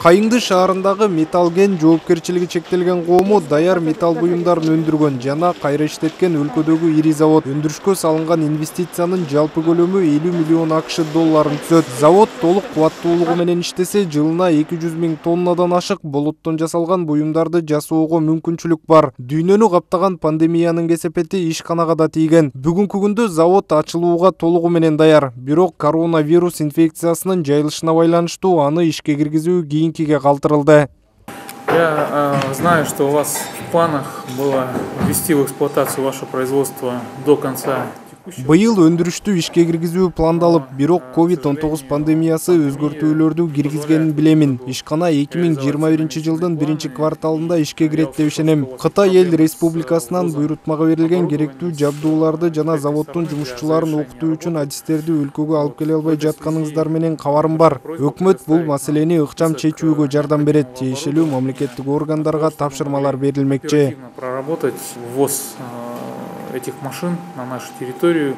Кайыңды шаарындагы Металлген жоопкерчилиги чектелген коому даяр металл буюмдарын өндүргөн жана кайра иштеткен өлкөдөгү ири завод. Өндүрүшкө салынган инвестициянын жалпы көлөмү 50 миллион АКШ долларын түзөт. Завод толук кубаттуулугу менен иштесе, жылына 200 000 тоннадан ашык болоттон жасалган буюмдарды жасоого мүмкүнчүлүк бар. Дүйнөнү каптаган пандемиянын кесепети ишканага да тийген. Бүгүнкү күндө завод ачылууга толугу менен даяр. Бирок коронавирус инфекциясынын жайылышына байланыштуу аны ишке киргизүү кийинкиге калтырылды. Я знаю, что у вас в планах было ввести в эксплуатацию ваше производство до конца. Быйыл өндүрүштү ишке киргизүү пландалып, бирок COVID-19 пандемиясы өзгөртүүлөрдү киргизгенин билемин. Ишкана 2021 жылдын 1-кварталында ишке кирет деп ишенем. Кытай эл республикасынан буйрутмага берилген керектүү жабдууларды жана заводдун жумушчуларын окутуу үчүн адистерди өлкөгө алып келе албай жатканыңыздар менен кабарым бар. Өкмөт бул маселени ыкчам чечүүгө жардам берет. Тиешелүү мамлекеттик органдарга тапшырмалар берилмекчи. Проработать ввоз этих машин на нашу территорию.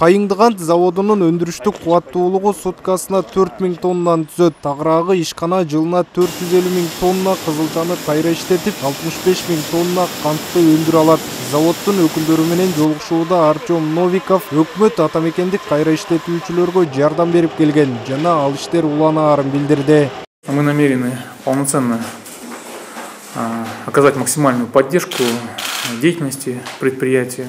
Кайыңдыгант заводунун өндүрүштүк кубаттуулугу суткасына 4000 тоннаны түзөт. Тагыраагы ишкана жылына 450 000 тонна кызылчаны кайра иштетип, 65 000 тонна кантты өндүрө алат. Заводдун өкүлдөрү менен жолугушууда Артем Новиков өкмөт атамекендик кайра иштетүүчүлөргө жардам берип келген жана ал иштер уланаарын билдирди. Мы намерены полноценно оказать максимальную поддержку деятельности предприятия.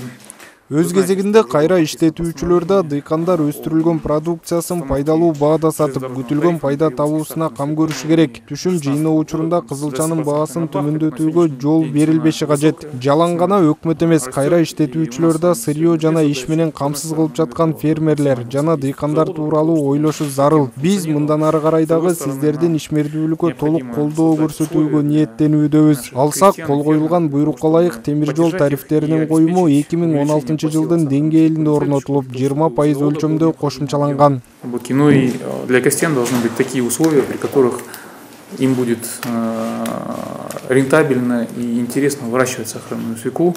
Өз кезегинде кайра иштетүүчүлөр да дыйкандар өстүрүлгөн продукциясын пайдалуу баада сатып, күтүлгөн пайда табуусуна кам көрүшү керек. Түшүм жыйноо учурунда кызылчанын баасын төмөндөтүүгө жол берилбеши кажет. Жалаң гана өкмөт эмес, кайра иштетүүчүлөр да сырьё жана иш менен камсыз кылып жаткан фермерлер жана дыйкандар тууралуу ойлошу зарыл. Биз мындан ары карай дагы сиздердин ишмердүүлүккө толук колдоо көрсөтүүгө ниеттенүүдөбүз. Алсак, кол коюлган буйрукка ылайык темир жол тарифтеринин коюму 2016 жылдын деңгээлинде орнотулуп, 20% өлчөмдө кошумчаланган. Ну и для крестьян должны быть такие условия, при которых им будет рентабельно и интересно выращивать сахарную свеклу.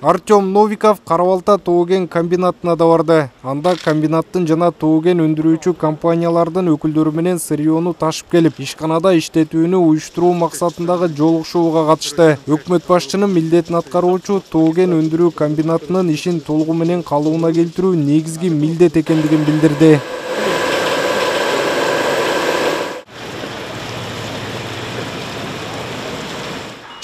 Артем Новиков Карабалта тоо-кен комбинатына да барды. Анда комбинаттын жана тоо-кен өндүрүүчү компаниялардын өкүлдөрү менен сырьёну ташып келип, ишканада иштетүүнү уюштуруу максатындагы жолугушууга катышты. Өкмөт башчынын милдетин аткаруучу тоо-кен өндүрүү комбинатынын ишин толугу менен калыбына келтирүү негизги милдет экендигин билдирди.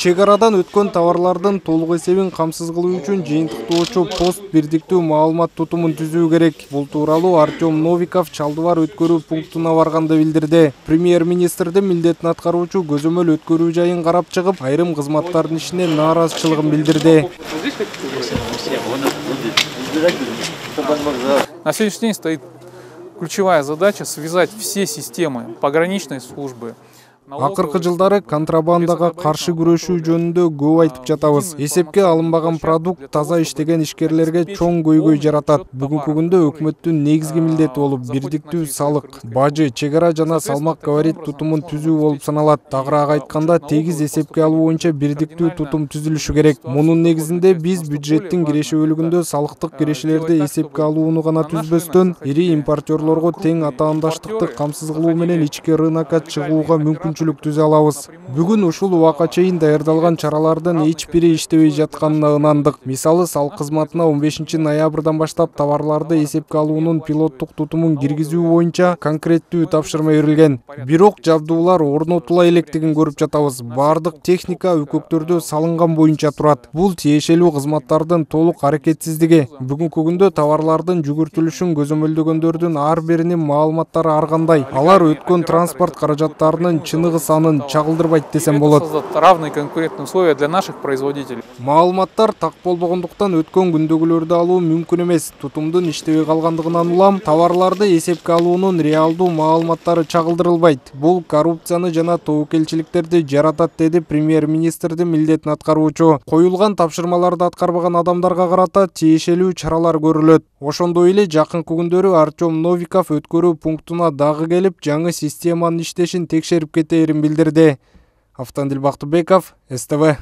Чек арадан өткөн товарлардын толук эсебин камсыз кылуу үчүн жыйынтыктоочу пост бирдиктүү маалымат тутумун түзүү керек. Бул тууралуу Артем Новиков Чалдыбар өткөрүү пунктуна барганда билдирди. Премьер-министрдин милдетин аткаруучу көзөмөл өткөрүү жайын карап чыгып, айрым кызматтардын ишине нааразычылыгын билдирди. На сегодняшний день стоит ключевая задача связать все системы пограничной службы. Акыркы жылдары контрабандага каршы күрөшүү жөнүндө көп айтып жатабыз. Эсепке алынбаган продукт таза иштеген ишкерлерге чоң көйгөй жаратат. Бүгүнкү күндө өкмөттүн негизги милдети болуп бирдиктүү салык, бажы, чек ара жана салмак габарит тутумун түзүү болуп саналат. Тагыраак айтканда, тегиз эсепке алуу боюнча бирдиктүү тутум түзүлүшү керек. Мунун негизинде биз бюджеттин кирешелүүлүгүндө салыктык кирешелерди эсепке алууну гана түзбөстөн, ири импортерлорго тең атаандаштыкты камсыз кылуу менен ички рынокко чыгууга мүмкүнчүлүк түзө алабыз. Бүгүн ушул убакка чейин даярдалган чаралардын эч бири иштебей жатканына ынандык. Мисалы, салык кызматына 15 ноябрдан баштап товарларды эсепке алуунун пилоттук тутумун киргизүү боюнча конкреттүү тапшырма берилген. Бирок жабдуулар орнотула электигин көрүп жатабыз. Бардык техника өкөктөрдө салынган боюнча турат. Бул тиешелүү кызматтардын толук аракетсиздиги. Бүгүнкү күндө товарлардын жүгүртүлүшүн көзөмөлдөгөндөрдүн ар биринин маалыматтары ар кандай. Алар өткөн транспорт каражаттарынын чыныгы санын чагылдырбайт десем болот. Равные конкурентные условия для наших производителей. Маалыматтар так болбогондуктан өткөн күндөгүлөрдү алуу мүмкүн эмес. Тутумдун иштебей калгандыгынан улам товарларды эсепке алуунун реалдуу маалыматтары чагылдырылбайт. Бул коррупцияны жана тобокелчиликтерди жаратат, деди премьер-министрдин милдетин аткаруучу. Коюлган тапшырмаларды аткарбаган адамдарга карата тиешелүү чаралар көрүлөт. Ошондой эле жакынкы күндөрү Артем Новиков өткөрүү пунктуна дагы келип, жаңы системанын иштешин текшерип кетээрин билдирди. Автандил Бактыбеков, СТВ.